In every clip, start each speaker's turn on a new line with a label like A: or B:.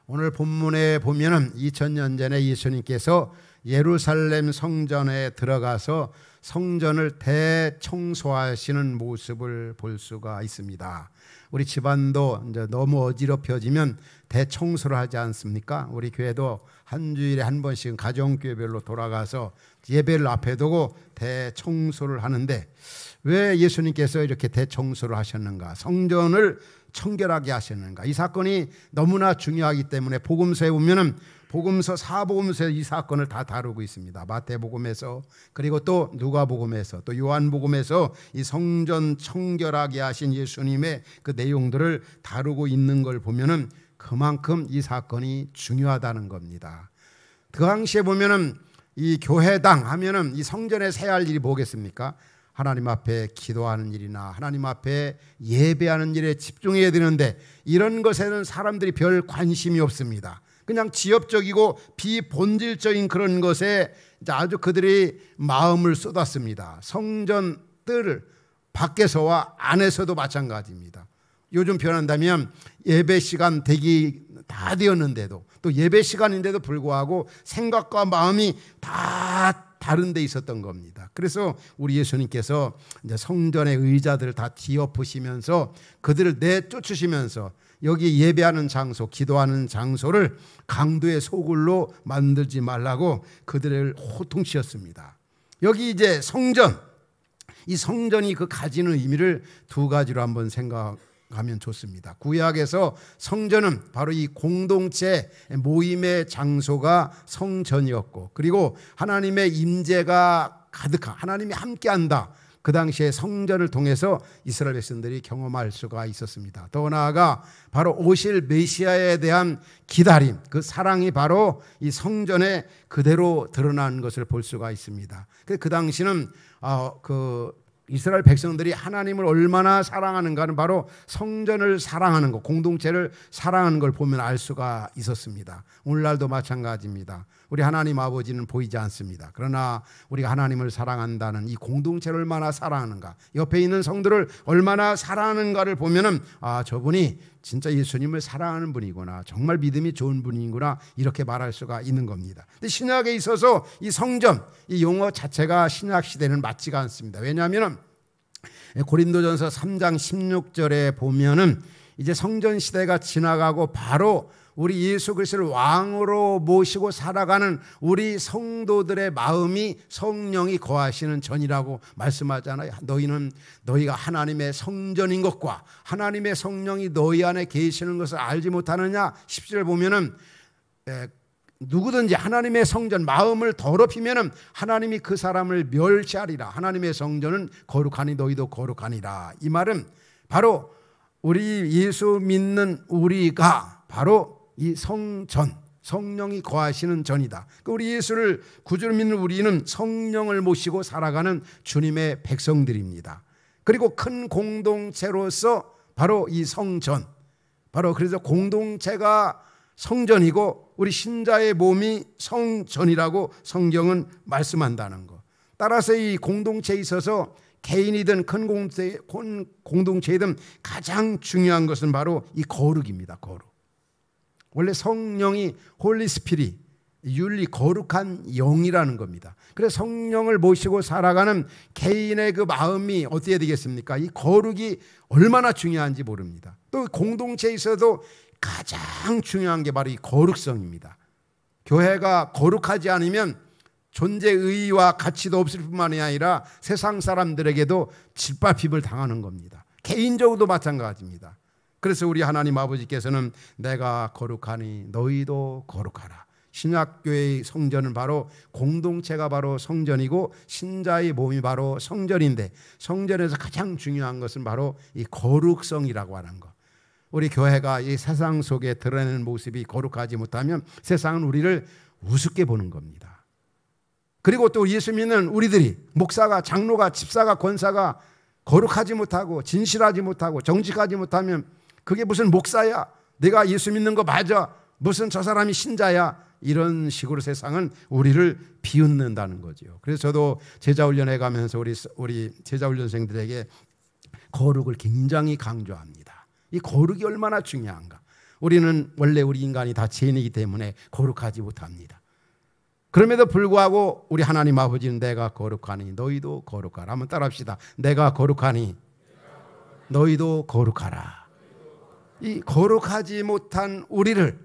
A: 오늘 본문에 보면은 2000년 전에 예수님께서 예루살렘 성전에 들어가서 성전을 대청소하시는 모습을 볼 수가 있습니다. 우리 집안도 이제 너무 어지럽혀지면 대청소를 하지 않습니까? 우리 교회도 한 주일에 한 번씩은 가정교회별로 돌아가서 예배를 앞에 두고 대청소를 하는데, 왜 예수님께서 이렇게 대청소를 하셨는가? 성전을 청결하게 하셨는가? 이 사건이 너무나 중요하기 때문에 복음서에 보면은 복음서 4복음서에 이 사건을 다 다루고 있습니다. 마태복음에서, 그리고 또 누가복음에서, 또 요한복음에서 이 성전 청결하게 하신 예수님의 그 내용들을 다루고 있는 걸 보면은 그만큼 이 사건이 중요하다는 겁니다. 그 당시에 보면은 이 교회당 하면은 이 성전에서 해야 할 일이 뭐겠습니까? 하나님 앞에 기도하는 일이나 하나님 앞에 예배하는 일에 집중해야 되는데, 이런 것에는 사람들이 별 관심이 없습니다. 그냥 지엽적이고 비본질적인 그런 것에 아주 그들이 마음을 쏟았습니다. 성전 뜰 밖에서와 안에서도 마찬가지입니다. 요즘 표현한다면 예배 시간 되기 다 되었는데도, 또 예배 시간인데도 불구하고 생각과 마음이 다 다른 데 있었던 겁니다. 그래서 우리 예수님께서 이제 성전의 의자들을 다 뒤엎으시면서 그들을 내쫓으시면서 여기 예배하는 장소, 기도하는 장소를 강도의 소굴로 만들지 말라고 그들을 호통시켰습니다. 여기 이제 성전, 이 성전이 그 가지는 의미를 두 가지로 한번 생각하면 좋습니다. 구약에서 성전은 바로 이 공동체 모임의 장소가 성전이었고, 그리고 하나님의 임재가 가득한, 하나님이 함께한다, 그 당시에 성전을 통해서 이스라엘 백성들이 경험할 수가 있었습니다. 더 나아가 바로 오실 메시아에 대한 기다림, 그 사랑이 바로 이 성전에 그대로 드러난 것을 볼 수가 있습니다. 그 당시는 이스라엘 백성들이 하나님을 얼마나 사랑하는가는 바로 성전을 사랑하는 것, 공동체를 사랑하는 걸 보면 알 수가 있었습니다. 오늘날도 마찬가지입니다. 우리 하나님 아버지는 보이지 않습니다. 그러나 우리가 하나님을 사랑한다는 이 공동체를 얼마나 사랑하는가, 옆에 있는 성들을 얼마나 사랑하는가를 보면은 저분이 진짜 예수님을 사랑하는 분이구나, 정말 믿음이 좋은 분이구나, 이렇게 말할 수가 있는 겁니다. 근데 신약에 있어서 이 성전, 이 용어 자체가 신약 시대는 맞지가 않습니다. 왜냐하면 고린도전서 3장 16절에 보면은 이제 성전 시대가 지나가고 바로 우리 예수 그리스도를 왕으로 모시고 살아가는 우리 성도들의 마음이 성령이 거하시는 전이라고 말씀하잖아요. 너희가 하나님의 성전인 것과 하나님의 성령이 너희 안에 계시는 것을 알지 못하느냐. 10절 보면은 누구든지 하나님의 성전, 마음을 더럽히면은 하나님이 그 사람을 멸시하리라. 하나님의 성전은 거룩하니 너희도 거룩하니라. 이 말은 바로 우리 예수 믿는 우리가 바로 이 성전, 성령이 거하시는 전이다. 우리 예수를 구주로 믿는 우리는 성령을 모시고 살아가는 주님의 백성들입니다. 그리고 큰 공동체로서 바로 이 성전, 바로 그래서 공동체가 성전이고 우리 신자의 몸이 성전이라고 성경은 말씀한다는 것. 따라서 이 공동체에 있어서 개인이든 큰 공동체이든 가장 중요한 것은 바로 이 거룩입니다. 거룩. 원래 성령이 홀리 스피릿, 윤리, 거룩한 영이라는 겁니다. 그래서 성령을 모시고 살아가는 개인의 그 마음이 어떻게 되겠습니까? 이 거룩이 얼마나 중요한지 모릅니다. 또 공동체에 있어도 가장 중요한 게 바로 이 거룩성입니다. 교회가 거룩하지 않으면 존재의의와 가치도 없을 뿐만이 아니라 세상 사람들에게도 짓밟힘을 당하는 겁니다. 개인적으로도 마찬가지입니다. 그래서 우리 하나님 아버지께서는 내가 거룩하니 너희도 거룩하라. 신약교회의 성전은 바로 공동체가 바로 성전이고 신자의 몸이 바로 성전인데, 성전에서 가장 중요한 것은 바로 이 거룩성이라고 하는 것. 우리 교회가 이 세상 속에 드러내는 모습이 거룩하지 못하면 세상은 우리를 우습게 보는 겁니다. 그리고 또 예수 믿는 우리들이, 목사가, 장로가, 집사가, 권사가 거룩하지 못하고 진실하지 못하고 정직하지 못하면 그게 무슨 목사야? 내가 예수 믿는 거 맞아? 무슨 저 사람이 신자야? 이런 식으로 세상은 우리를 비웃는다는 거죠. 그래서 저도 제자훈련해 가면서 우리 제자훈련생들에게 거룩을 굉장히 강조합니다. 이 거룩이 얼마나 중요한가. 우리는 원래 우리 인간이 다 죄인이기 때문에 거룩하지 못합니다. 그럼에도 불구하고 우리 하나님 아버지는 내가 거룩하니 너희도 거룩하라. 한번 따라합시다. 내가 거룩하니 너희도 거룩하라. 이 거룩하지 못한 우리를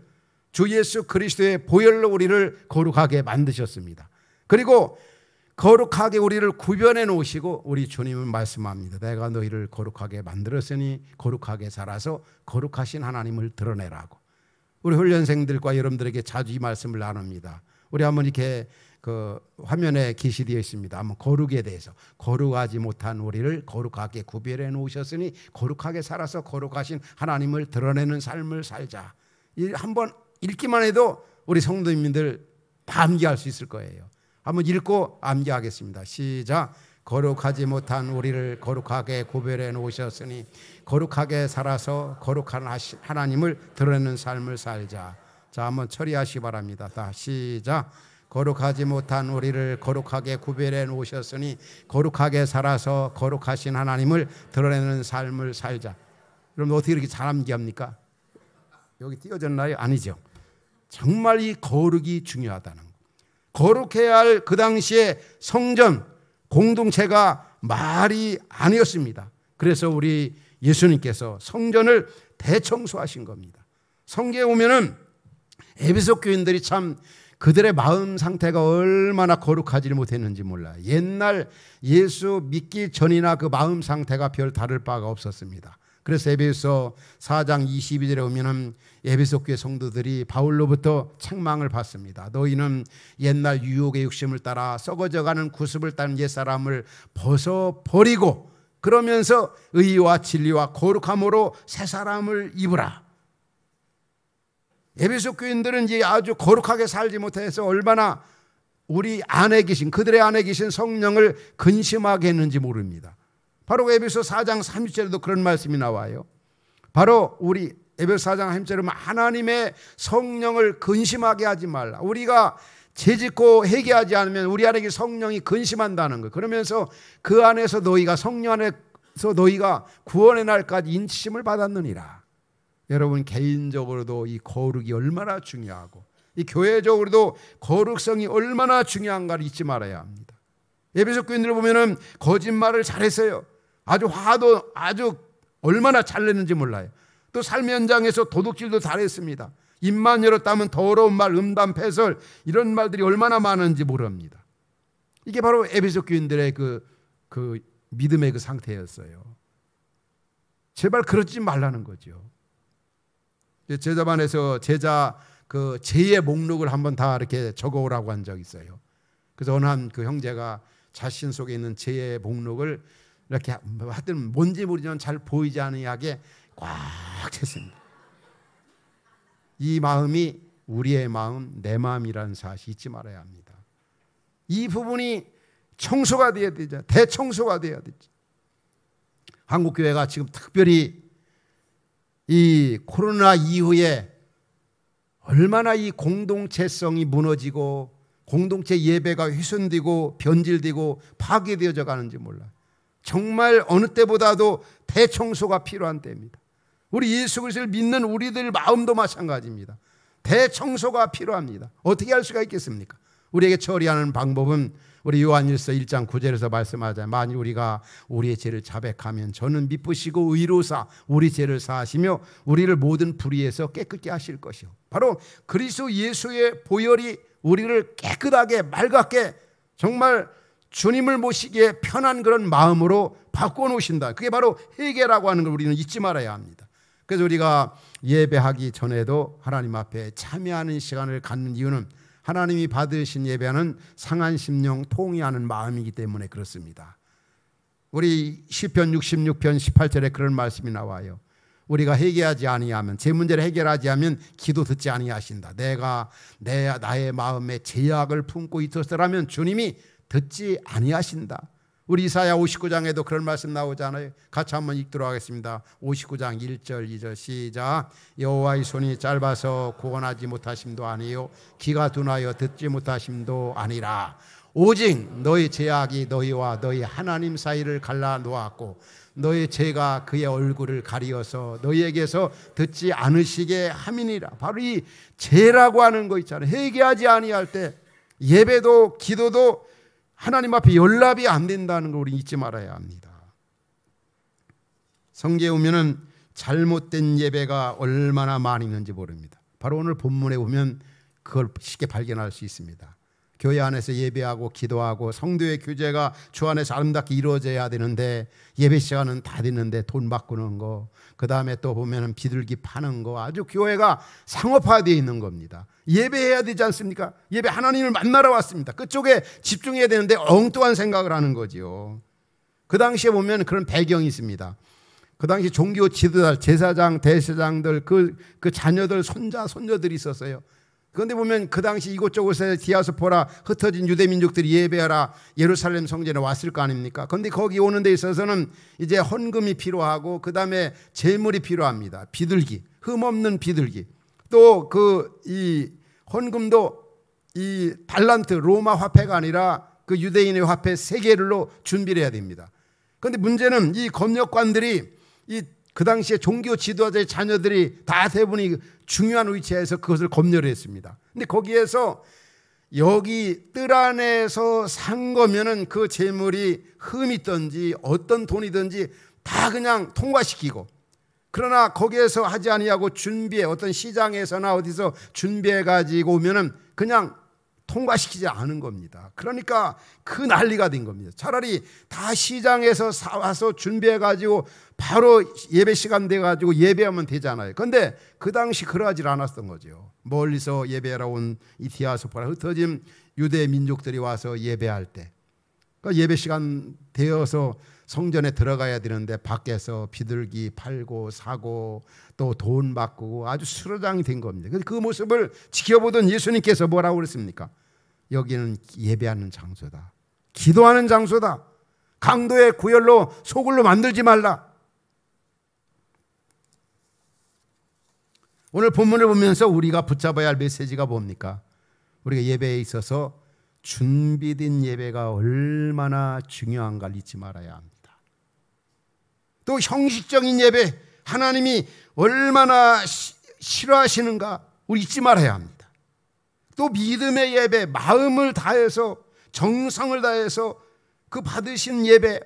A: 주 예수 그리스도의 보혈로 우리를 거룩하게 만드셨습니다. 그리고 거룩하게 우리를 구별해 놓으시고 우리 주님은 말씀합니다. 내가 너희를 거룩하게 만들었으니 거룩하게 살아서 거룩하신 하나님을 드러내라고. 우리 훈련생들과 여러분들에게 자주 이 말씀을 나눕니다. 우리 한번 이렇게 그 화면에 게시되어 있습니다. 한번 거룩에 대해서. 거룩하지 못한 우리를 거룩하게 구별해 놓으셨으니 거룩하게 살아서 거룩하신 하나님을 드러내는 삶을 살자. 한번 읽기만 해도 우리 성도님들 다 암기할 수 있을 거예요. 한번 읽고 암기하겠습니다. 시작. 거룩하지 못한 우리를 거룩하게 구별해 놓으셨으니 거룩하게 살아서 거룩한 하나님을 드러내는 삶을 살자. 자, 한번 처리하시기 바랍니다. 다 시작. 거룩하지 못한 우리를 거룩하게 구별해 놓으셨으니 거룩하게 살아서 거룩하신 하나님을 드러내는 삶을 살자. 여러분 어떻게 이렇게 잘 암기합니까? 여기 띄어졌나요? 아니죠. 정말 이 거룩이 중요하다는 거. 거룩해야 할 그 당시에 성전 공동체가 말이 아니었습니다. 그래서 우리 예수님께서 성전을 대청소하신 겁니다. 성경에 오면은 에베소 교인들이 참 그들의 마음 상태가 얼마나 거룩하지 못했는지 몰라요. 옛날 예수 믿기 전이나 그 마음 상태가 별 다를 바가 없었습니다. 그래서 에베소 4장 22절에 오면은 에베소 교회 성도들이 바울로부터 책망을 받습니다. 너희는 옛날 유혹의 욕심을 따라 썩어져가는 구습을 따른 옛사람을 벗어버리고 그러면서 의와 진리와 거룩함으로 새사람을 입으라. 에베소 교인들은 이제 아주 거룩하게 살지 못해서 얼마나 우리 안에 계신 그들의 안에 계신 성령을 근심하게 했는지 모릅니다. 바로 에베소 4장 30절에도 그런 말씀이 나와요. 바로 우리 에베소 4장 30절에 하나님의 성령을 근심하게 하지 말라. 우리가 죄짓고 회개하지 않으면 우리 안에 성령이 근심한다는 거예요. 그러면서 그 안에서 너희가 성령 안에서 너희가 구원의 날까지 인치심을 받았느니라. 여러분 개인적으로도 이 거룩이 얼마나 중요하고 이 교회적으로도 거룩성이 얼마나 중요한가를 잊지 말아야 합니다. 에베소 교인들을 보면은 거짓말을 잘했어요. 아주 화도 아주 얼마나 잘 냈는지 몰라요. 또 삶의 현장에서 도둑질도 잘했습니다. 입만 열었다면 더러운 말, 음담, 패설 이런 말들이 얼마나 많은지 모릅니다. 이게 바로 에베소 교인들의 그 믿음의 그 상태였어요. 제발 그러지 말라는 거죠. 제자반에서 제자 그 제의 목록을 한번 다 이렇게 적어오라고 한 적이 있어요. 그래서 어느 한 그 형제가 자신 속에 있는 제의 목록을 이렇게 하여튼 뭔지 모르지만 잘 보이지 않게 꽉 찼습니다. 이 마음이 우리의 마음, 내 마음이라는 사실 잊지 말아야 합니다. 이 부분이 청소가 되어야 되죠. 대청소가 되어야 되죠. 한국교회가 지금 특별히 이 코로나 이후에 얼마나 이 공동체성이 무너지고 공동체 예배가 훼손되고 변질되고 파괴되어져 가는지 몰라요. 정말 어느 때보다도 대청소가 필요한 때입니다. 우리 예수 그리스도를 믿는 우리들 마음도 마찬가지입니다. 대청소가 필요합니다. 어떻게 할 수가 있겠습니까? 우리에게 처리하는 방법은 우리 요한일서 1장 9절에서 말씀하자. 만일 우리가 우리의 죄를 자백하면 저는 미쁘시고 의로사 우리 죄를 사하시며 우리를 모든 불의에서 깨끗게 하실 것이요. 바로 그리스도 예수의 보혈이 우리를 깨끗하게 맑게 정말 주님을 모시기에 편한 그런 마음으로 바꿔놓으신다. 그게 바로 회개라고 하는 걸 우리는 잊지 말아야 합니다. 그래서 우리가 예배하기 전에도 하나님 앞에 참여하는 시간을 갖는 이유는 하나님이 받으신 예배는 상한 심령 통회하는 마음이기 때문에 그렇습니다. 우리 시편 66편 18절에 그런 말씀이 나와요. 우리가 회개하지 아니하면 제 문제를 해결하지 않으면 기도 듣지 아니하신다. 내가 나의 마음에 죄악을 품고 있었더라면 주님이 듣지 아니하신다. 우리 이사야 59장에도 그런 말씀 나오잖아요. 같이 한번 읽도록 하겠습니다. 59장 1절 2절 시작. 여호와의 손이 짧아서 구원하지 못하심도 아니요 귀가 둔하여 듣지 못하심도 아니라 오직 너희 죄악이 너희와 너희 하나님 사이를 갈라 놓았고 너의 죄가 그의 얼굴을 가리어서 너희에게서 듣지 않으시게 함이니라. 바로 이 죄라고 하는 거 있잖아요. 회개하지 아니할 때 예배도 기도도 하나님 앞에 연락이 안 된다는 걸 우리 잊지 말아야 합니다. 성경에 보면은 잘못된 예배가 얼마나 많이 있는지 모릅니다. 바로 오늘 본문에 보면 그걸 쉽게 발견할 수 있습니다. 교회 안에서 예배하고 기도하고 성도의 교제가 주 안에서 아름답게 이루어져야 되는데 예배 시간은 다 됐는데 돈 바꾸는 거, 그 다음에 또 보면은 비둘기 파는 거, 아주 교회가 상업화되어 있는 겁니다. 예배해야 되지 않습니까? 예배 하나님을 만나러 왔습니다. 그쪽에 집중해야 되는데 엉뚱한 생각을 하는 거지요. 그 당시에 보면 그런 배경이 있습니다. 그 당시 종교 지도자, 제사장, 대제사장들 그 자녀들, 손자, 손녀들이 있었어요. 그런데 보면 그 당시 이곳저곳에 디아스포라 흩어진 유대 민족들이 예배하라 예루살렘 성전에 왔을 거 아닙니까? 그런데 거기 오는 데 있어서는 이제 헌금이 필요하고 그 다음에 제물이 필요합니다. 비둘기, 흠없는 비둘기. 또 이 헌금도 이 달란트 로마 화폐가 아니라 그 유대인의 화폐 세겔로 준비를 해야 됩니다. 그런데 문제는 이 검역관들이 그 당시에 종교 지도자의 자녀들이 다 대부분이 중요한 위치에서 그것을 검열을 했습니다. 근데 거기에서 여기 뜰 안에서 산 거면은 그 재물이 흠이 있든지 어떤 돈이든지 다 그냥 통과시키고, 그러나 거기에서 하지 아니하고 준비해 어떤 시장에서나 어디서 준비해 가지고 오면은 그냥 통과시키지 않은 겁니다. 그러니까 그 난리가 된 겁니다. 차라리 다 시장에서 사와서 준비해 가지고 바로 예배 시간 돼 가지고 예배하면 되잖아요. 그런데 그 당시 그러하지 않았던 거죠. 멀리서 예배하러 온 이 디아스포라 흩어진 유대 민족들이 와서 예배할 때, 그러니까 예배 시간 되어서 성전에 들어가야 되는데 밖에서 비둘기 팔고 사고 또 돈 바꾸고 아주 수로장이 된 겁니다. 그 모습을 지켜보던 예수님께서 뭐라고 그랬습니까? 여기는 예배하는 장소다, 기도하는 장소다, 강도의 구열로 소굴로 만들지 말라. 오늘 본문을 보면서 우리가 붙잡아야 할 메시지가 뭡니까? 우리가 예배에 있어서 준비된 예배가 얼마나 중요한가를 잊지 말아야 합니다. 또 형식적인 예배, 하나님이 얼마나 싫어하시는가 우리 잊지 말아야 합니다. 또 믿음의 예배, 마음을 다해서 정성을 다해서 그 받으신 예배,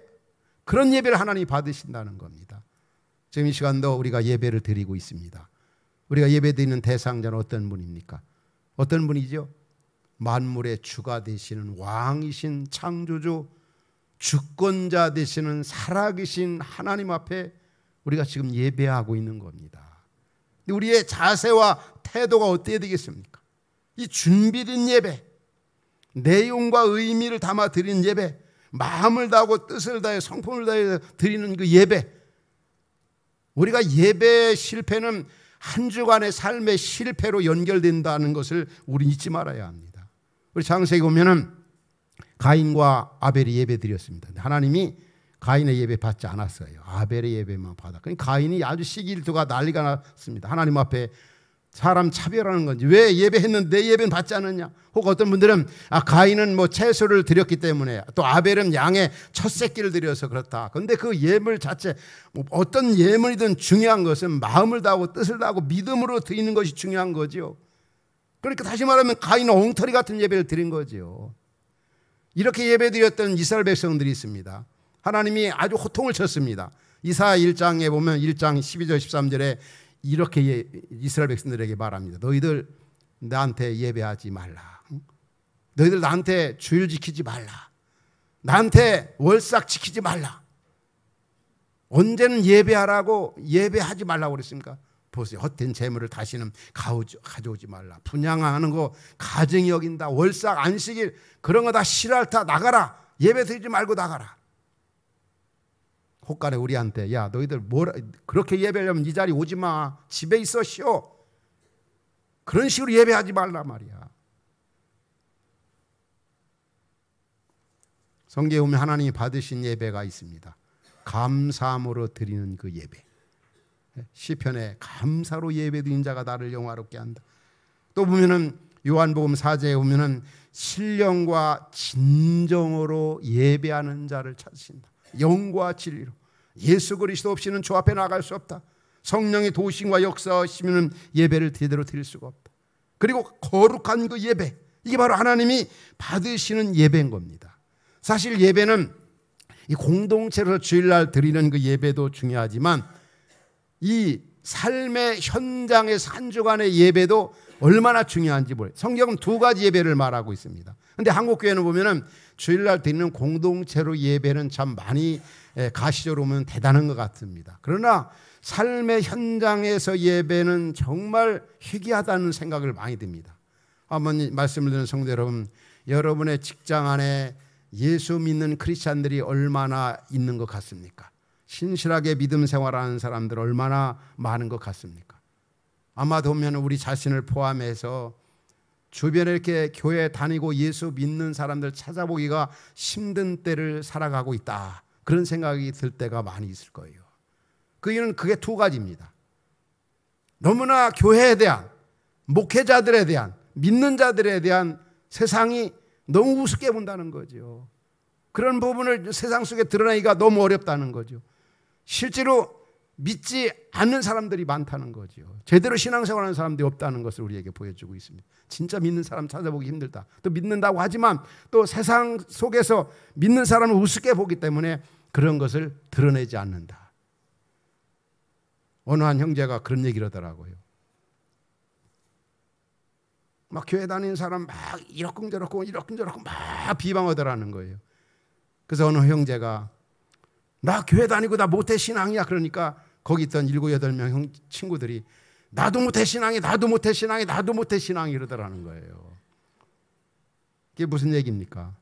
A: 그런 예배를 하나님이 받으신다는 겁니다. 지금 이 시간도 우리가 예배를 드리고 있습니다. 우리가 예배 드리는 대상자는 어떤 분입니까? 어떤 분이죠? 만물의 주가 되시는 왕이신 창조주, 주권자 되시는 살아계신 하나님 앞에 우리가 지금 예배하고 있는 겁니다. 근데 우리의 자세와 태도가 어때야 되겠습니까? 이 준비된 예배, 내용과 의미를 담아 드리는 예배, 마음을 다하고 뜻을 다해 성품을 다해 드리는 그 예배, 우리가 예배의 실패는 한 주간의 삶의 실패로 연결된다는 것을 우리 잊지 말아야 합니다. 우리 창세기 보면은 가인과 아벨이 예배 드렸습니다. 하나님이 가인의 예배 받지 않았어요. 아벨의 예배만 받아. 그러니까 가인이 아주 시기일투가 난리가 났습니다. 하나님 앞에 사람 차별하는 건지, 왜 예배했는데 내 예배는 받지 않았냐? 혹 어떤 분들은 가인은 뭐 채소를 드렸기 때문에, 또 아벨은 양의 첫 새끼를 드려서 그렇다. 그런데 그 예물 자체, 어떤 예물이든 중요한 것은 마음을 다하고 뜻을 다하고 믿음으로 드리는 것이 중요한 거죠. 그러니까 다시 말하면 가인은 엉터리 같은 예배를 드린 거죠. 이렇게 예배 드렸던 이스라엘 백성들이 있습니다. 하나님이 아주 호통을 쳤습니다. 이사야 1장에 보면 1장 12절 13절에 이렇게 이스라엘 백성들에게 말합니다. 너희들 나한테 예배하지 말라. 너희들 나한테 주일 지키지 말라. 나한테 월삭 지키지 말라. 언제는 예배하라고 예배하지 말라고 그랬습니까? 보세요. 헛된 재물을 다시는 가져오지 말라. 분양하는 거 가증히 여긴다. 월삭 안식일 그런 거 다 싫어할다. 나가라. 예배 드리지 말고 나가라. 혹간에 우리한테 야 너희들 뭐라 그렇게 예배하려면 이 자리 오지 마. 집에 있어 쉬어. 그런 식으로 예배하지 말라 말이야. 성경에 보면 하나님이 받으신 예배가 있습니다. 감사함으로 드리는 그 예배. 시편에 감사로 예배드린 자가 나를 영화롭게 한다. 또 보면은 요한복음 4장에 보면은 신령과 진정으로 예배하는 자를 찾으신다. 영과 진리로. 예수 그리스도 없이는 주 앞에 나갈 수 없다. 성령의 도우심과 역사하시면 예배를 제대로 드릴 수가 없다. 그리고 거룩한 그 예배, 이게 바로 하나님이 받으시는 예배인 겁니다. 사실 예배는 이 공동체로 주일날 드리는 그 예배도 중요하지만 이 삶의 현장에서 한 주간의 예배도 얼마나 중요한지 몰라요. 성경은 두 가지 예배를 말하고 있습니다. 그런데 한국교회는 보면은 주일날 드리는 공동체로 예배는 참 많이 가시적으로 보면 대단한 것 같습니다. 그러나 삶의 현장에서 예배는 정말 희귀하다는 생각을 많이 듭니다. 한번 말씀을 드리는 성도 여러분, 여러분의 직장 안에 예수 믿는 크리스찬들이 얼마나 있는 것 같습니까? 신실하게 믿음 생활하는 사람들 얼마나 많은 것 같습니까? 아마도 보면 우리 자신을 포함해서 주변에 이렇게 교회 다니고 예수 믿는 사람들 찾아보기가 힘든 때를 살아가고 있다, 그런 생각이 들 때가 많이 있을 거예요. 그 이유는 그게 두 가지입니다. 너무나 교회에 대한, 목회자들에 대한, 믿는 자들에 대한 세상이 너무 우습게 본다는 거죠. 그런 부분을 세상 속에 드러내기가 너무 어렵다는 거죠. 실제로 믿지 않는 사람들이 많다는 거죠. 제대로 신앙생활하는 사람들이 없다는 것을 우리에게 보여주고 있습니다. 진짜 믿는 사람 찾아보기 힘들다. 또 믿는다고 하지만 또 세상 속에서 믿는 사람을 우습게 보기 때문에 그런 것을 드러내지 않는다. 어느 한 형제가 그런 얘기를 하더라고요. 막 교회 다니는 사람 막 이러쿵저러쿵 막 비방하더라는 거예요. 그래서 어느 형제가 나 교회 다니고 나 모태신앙이야. 그러니까 거기 있던 7, 8명 친구들이 나도 모태신앙이 이러더라는 거예요. 그게 무슨 얘기입니까?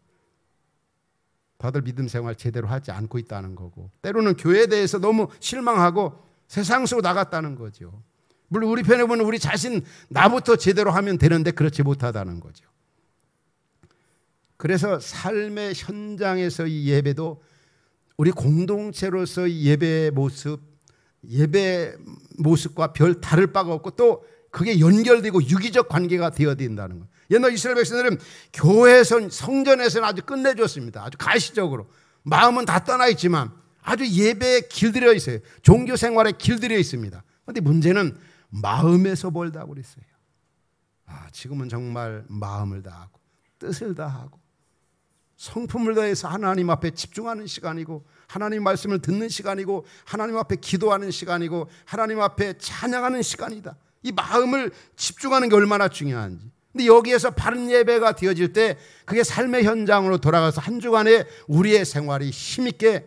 A: 다들 믿음 생활 제대로 하지 않고 있다는 거고, 때로는 교회에 대해서 너무 실망하고 세상 속으로 나갔다는 거죠. 물론 우리 편에 보면 우리 자신 나부터 제대로 하면 되는데 그렇지 못하다는 거죠. 그래서 삶의 현장에서 이 예배도 우리 공동체로서 예배의 모습과 별 다를 바가 없고 또 그게 연결되고 유기적 관계가 되어야 된다는 거예요. 옛날 이스라엘 백성들은 교회에서, 성전에서는 아주 끝내줬습니다. 아주 가시적으로. 마음은 다 떠나 있지만 아주 예배에 길들여 있어요. 종교 생활에 길들여 있습니다. 그런데 문제는 마음에서 벌다고 그랬어요. 지금은 정말 마음을 다하고 뜻을 다하고 성품을 다해서 하나님 앞에 집중하는 시간이고, 하나님 말씀을 듣는 시간이고, 하나님 앞에 기도하는 시간이고, 하나님 앞에 찬양하는 시간이다. 이 마음을 집중하는 게 얼마나 중요한지. 근데 여기에서 바른 예배가 되어질 때 그게 삶의 현장으로 돌아가서 한 주간에 우리의 생활이 힘있게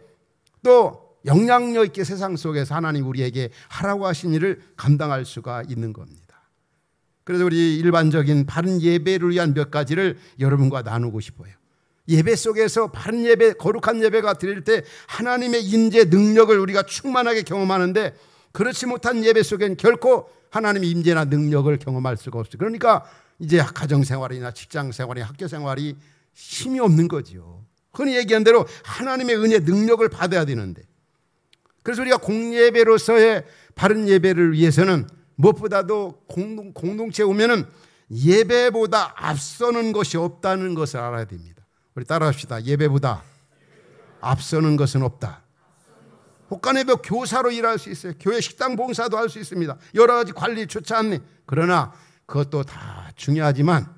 A: 또 영향력 있게 세상 속에서 하나님 우리에게 하라고 하신 일을 감당할 수가 있는 겁니다. 그래서 우리 일반적인 바른 예배를 위한 몇 가지를 여러분과 나누고 싶어요. 예배 속에서 바른 예배, 거룩한 예배가 드릴 때 하나님의 임재 능력을 우리가 충만하게 경험하는데, 그렇지 못한 예배 속엔 결코 하나님의 임재나 능력을 경험할 수가 없어요. 그러니까 이제 가정생활이나 직장생활이나 학교생활이 힘이 없는 거죠. 흔히 얘기한 대로 하나님의 은혜, 능력을 받아야 되는데, 그래서 우리가 공예배로서의 바른 예배를 위해서는 무엇보다도 공동체에 오면은 예배보다 앞서는 것이 없다는 것을 알아야 됩니다. 우리 따라합시다. 예배보다 앞서는 것은 없다. 혹간예배 교사로 일할 수 있어요. 교회 식당 봉사도 할 수 있습니다. 여러 가지 관리, 주차 안내. 그러나 그것도 다 중요하지만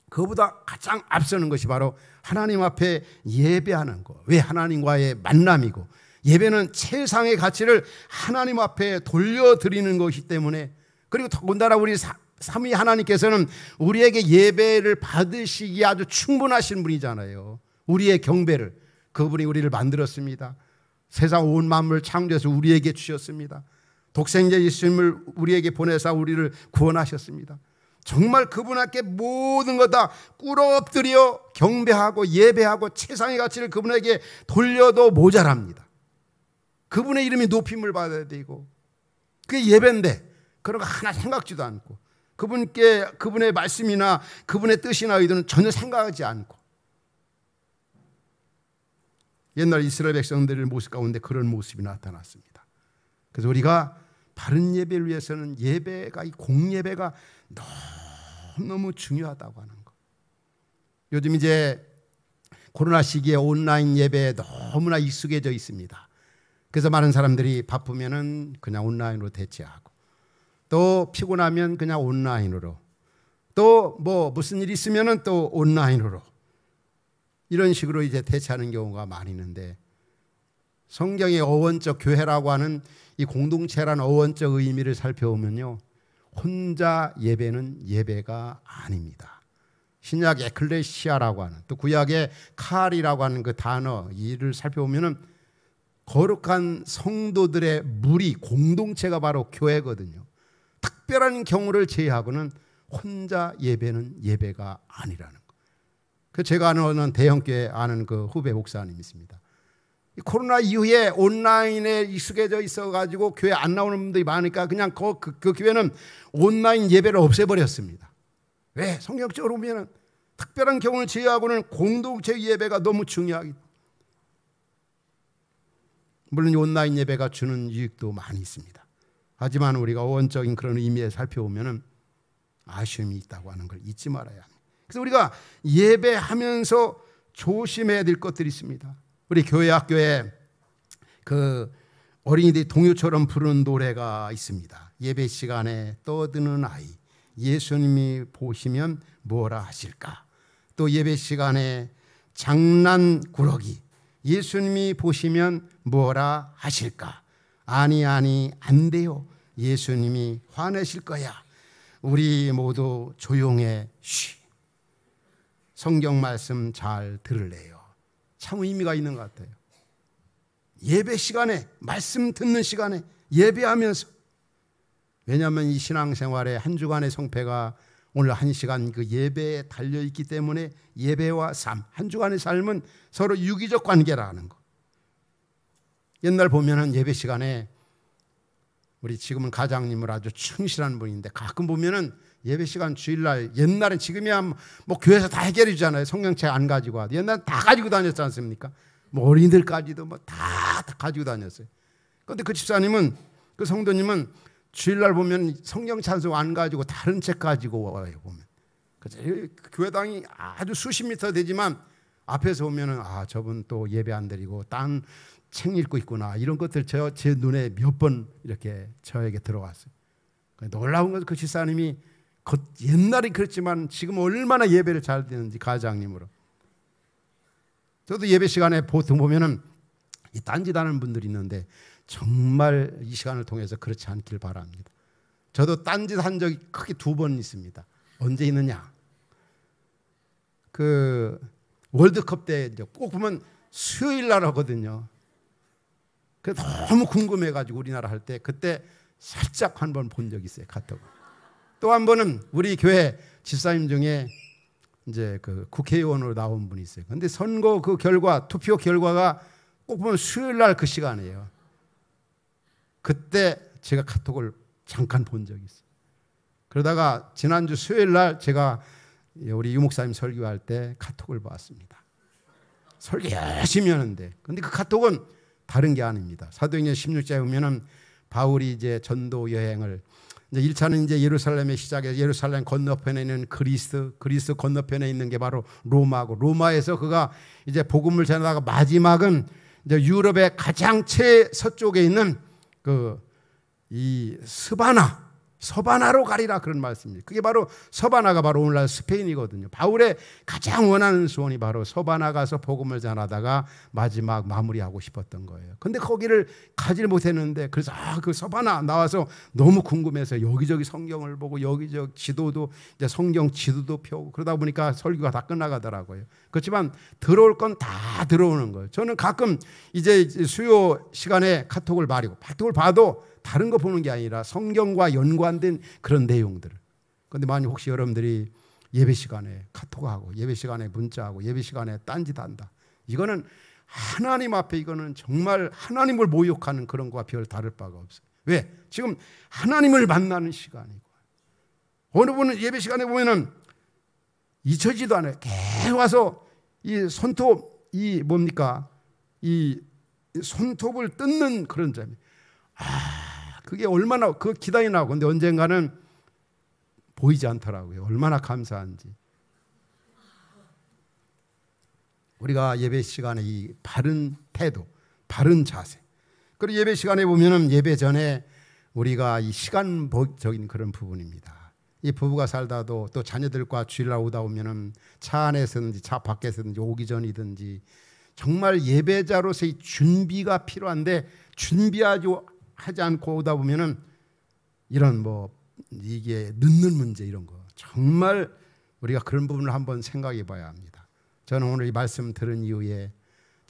A: 그것보다 가장 앞서는 것이 바로 하나님 앞에 예배하는 것. 왜? 하나님과의 만남이고, 예배는 최상의 가치를 하나님 앞에 돌려드리는 것이기 때문에, 그리고 더군다나 우리 삼위 하나님께서는 우리에게 예배를 받으시기에 아주 충분하신 분이잖아요. 우리의 경배를, 그분이 우리를 만들었습니다. 세상 온 만물을 창조해서 우리에게 주셨습니다. 독생자 예수님을 우리에게 보내사 우리를 구원하셨습니다. 정말 그분 앞에 모든 것 다 꿇어엎드려 경배하고 예배하고 최상의 가치를 그분에게 돌려도 모자랍니다. 그분의 이름이 높임을 받아야 되고, 그게 예배인데 그런 거 하나 생각지도 않고, 그분의 말씀이나 그분의 뜻이나 의도는 전혀 생각하지 않고, 옛날 이스라엘 백성들의 모습 가운데 그런 모습이 나타났습니다. 그래서 우리가 바른 예배를 위해서는 예배가, 이 공예배가 너무 중요하다고 하는 것. 요즘 이제 코로나 시기에 온라인 예배에 너무나 익숙해져 있습니다. 그래서 많은 사람들이 바쁘면은 그냥 온라인으로 대체하고, 또 피곤하면 그냥 온라인으로, 또 뭐 무슨 일 있으면은 또 온라인으로, 이런 식으로 이제 대체하는 경우가 많이 있는데, 성경의 어원적 교회라고 하는 이 공동체라는 어원적 의미를 살펴보면요, 혼자 예배는 예배가 아닙니다. 신약 에클레시아라고 하는, 또 구약의 칼이라고 하는 그 단어 이를 살펴보면은 거룩한 성도들의 무리 공동체가 바로 교회거든요. 특별한 경우를 제외하고는 혼자 예배는 예배가 아니라는 거. 그 제가 아는 대형교회 아는 그 후배 목사님 있습니다. 코로나 이후에 온라인에 익숙해져 있어가지고 교회 안 나오는 분들이 많으니까 그냥 그 교회는 온라인 예배를 없애버렸습니다. 왜? 성경적으로 보면 특별한 경우를 제외하고는 공동체 예배가 너무 중요하기. 물론 온라인 예배가 주는 유익도 많이 있습니다. 하지만 우리가 원적인 그런 의미에 살펴보면 아쉬움이 있다고 하는 걸 잊지 말아야 합니다. 그래서 우리가 예배하면서 조심해야 될 것들이 있습니다. 우리 교회 학교에 그 어린이들이 동요처럼 부르는 노래가 있습니다. 예배 시간에 떠드는 아이, 예수님이 보시면 뭐라 하실까? 또 예배 시간에 장난꾸러기, 예수님이 보시면 뭐라 하실까? 아니 안 돼요. 예수님이 화내실 거야. 우리 모두 조용해. 쉬. 성경 말씀 잘 들을래요. 참 의미가 있는 것 같아요. 예배 시간에, 말씀 듣는 시간에 예배하면서, 왜냐하면 이 신앙생활의 한 주간의 성패가 오늘 한 시간 그 예배에 달려있기 때문에 예배와 삶, 한 주간의 삶은 서로 유기적 관계라는 거. 옛날 보면은 예배 시간에 우리 지금은 가장님을 아주 충실한 분인데 가끔 보면은 예배 시간 주일날, 옛날엔 지금이야 뭐 교회에서 다 해결해 주잖아요. 성경책 안 가지고 와도 옛날엔 다 가지고 다녔지 않습니까? 뭐 어린이들까지도 뭐 다 가지고 다녔어요. 그런데 그 집사님은, 그 성도님은 주일날 보면 성경 찬송 안 가지고 다른 책 가지고 와요. 보면 교회당이 아주 수십 미터 되지만 앞에서 보면은 아, 저분 또 예배 안 드리고 딴 책 읽고 있구나, 이런 것들 제 눈에 몇 번 이렇게 저에게 들어왔어요. 놀라운 것은 그 집사님이 옛날에 그랬지만 지금 얼마나 예배를 잘 드리는지, 가장님으로. 저도 예배 시간에 보통 보면은 이 딴짓하는 분들이 있는데 정말 이 시간을 통해서 그렇지 않길 바랍니다. 저도 딴짓한 적이 크게 2번 있습니다. 언제 있느냐? 그 월드컵 때 꼭 보면 수요일 날 하거든요. 그 너무 궁금해가지고 우리나라 할 때 그때 살짝 한 번 본 적이 있어요, 카톡. 또 한 번은 우리 교회 집사님 중에 이제 그 국회의원으로 나온 분이 있어요. 근데 선거 그 결과, 투표 결과가 꼭 보면 수요일 날 그 시간이에요. 그때 제가 카톡을 잠깐 본 적이 있어요. 그러다가 지난주 수요일 날 제가 우리 유 목사님 설교할 때 카톡을 봤습니다. 설교 열심히 하는데, 근데 그 카톡은 다른 게 아닙니다. 사도행전 16장에 보면은 바울이 이제 전도 여행을, 이제 1차는 이제 예루살렘에 시작해서 예루살렘 건너편에 있는 그리스 건너편에 있는 게 바로 로마고, 로마에서 그가 이제 복음을 전하다가 마지막은 이제 유럽의 가장 최서쪽에 있는 이 서바나로 가리라, 그런 말씀입니다. 그게 바로 서바나가 바로 오늘날 스페인이거든요. 바울의 가장 원하는 소원이 바로 서바나 가서 복음을 전하다가 마지막 마무리하고 싶었던 거예요. 근데 거기를 가지를 못했는데, 그래서 그 서바나 나와서 너무 궁금해서 여기저기 성경을 보고 여기저기 지도도 이제 성경 지도도 펴고 그러다 보니까 설교가 다 끝나가더라고요. 그렇지만 들어올 건 다 들어오는 거예요. 저는 가끔 이제 수요 시간에 카톡을 봐도 다른 거 보는 게 아니라 성경과 연관된 그런 내용들을. 그런데 만약 혹시 여러분들이 예배 시간에 카톡하고 예배 시간에 문자하고 예배 시간에 딴짓한다, 이거는 하나님 앞에, 이거는 정말 하나님을 모욕하는 그런 거와 별 다를 바가 없어요. 왜? 지금 하나님을 만나는 시간이고, 어느 분은 예배 시간에 보면은 잊혀지도 않아요. 계속 와서 이 손톱, 이 손톱을 뜯는 그런 점이, 그게 얼마나 그 기다리 나오고, 근데 언젠가는 보이지 않더라고요. 얼마나 감사한지. 우리가 예배 시간에 이 바른 태도, 바른 자세, 그리고 예배 시간에 보면은 예배 전에 우리가 이 시간적인 그런 부분입니다. 이 부부가 살다도 또 자녀들과 주일날 오다 보면은 차 안에서든지 차 밖에서든지 오기 전이든지 정말 예배자로서의 준비가 필요한데 준비하지 않고 오다 보면은 이런 이게 늦는 문제 이런 거 정말 우리가 그런 부분을 한번 생각해 봐야 합니다. 저는 오늘 이 말씀 들은 이후에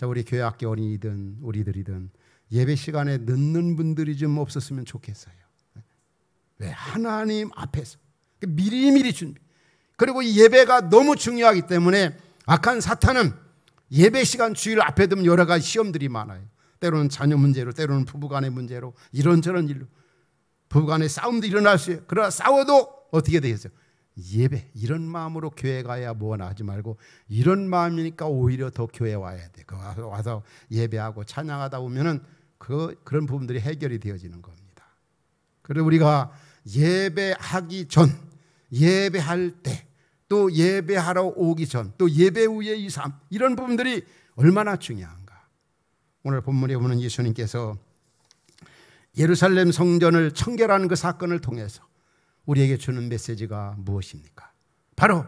A: 우리 교회 학교 어린이든 우리들이든 예배 시간에 늦는 분들이 좀 없었으면 좋겠어요. 왜? 하나님 앞에서 미리미리 준비. 그리고 이 예배가 너무 중요하기 때문에 악한 사탄은 예배 시간 주일 앞에 두면 여러 가지 시험들이 많아요. 때로는 자녀 문제로, 때로는 부부간의 문제로, 이런저런 일로 부부간의 싸움도 일어날 수 있어요. 그러나 싸워도 어떻게 되겠어요? 예배, 이런 마음으로 교회 가야 뭐나 하지 말고 이런 마음이니까 오히려 더 교회 와야 돼. 와서 예배하고 찬양하다 보면은 그런 부분들이 해결이 되어지는 겁니다. 그리고 우리가 예배하기 전, 예배할 때, 또 예배하러 오기 전, 또 예배 후의 이 삶, 이런 부분들이 얼마나 중요한가. 오늘 본문에 보면 예수님께서 예루살렘 성전을 청결하는 그 사건을 통해서 우리에게 주는 메시지가 무엇입니까? 바로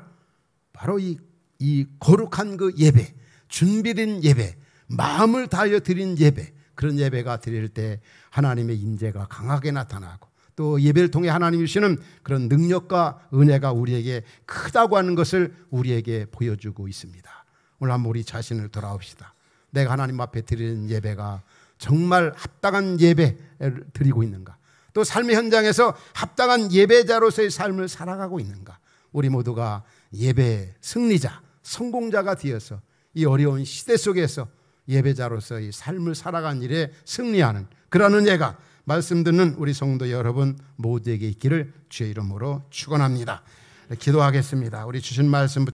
A: 이 거룩한 그 예배, 준비된 예배, 마음을 다하여 드린 예배, 그런 예배가 드릴 때 하나님의 임재가 강하게 나타나고 또 예배를 통해 하나님이 주시는 그런 능력과 은혜가 우리에게 크다고 하는 것을 우리에게 보여주고 있습니다. 오늘 한번 우리 자신을 돌아봅시다. 내가 하나님 앞에 드리는 예배가 정말 합당한 예배를 드리고 있는가? 또 삶의 현장에서 합당한 예배자로서의 삶을 살아가고 있는가? 우리 모두가 예배 승리자, 성공자가 되어서 이 어려운 시대 속에서 예배자로서의 삶을 살아가는 일에 승리하는 그런 은혜가 말씀 듣는 우리 성도 여러분 모두에게 있기를 주의 이름으로 축원합니다. 기도하겠습니다. 우리 주신 말씀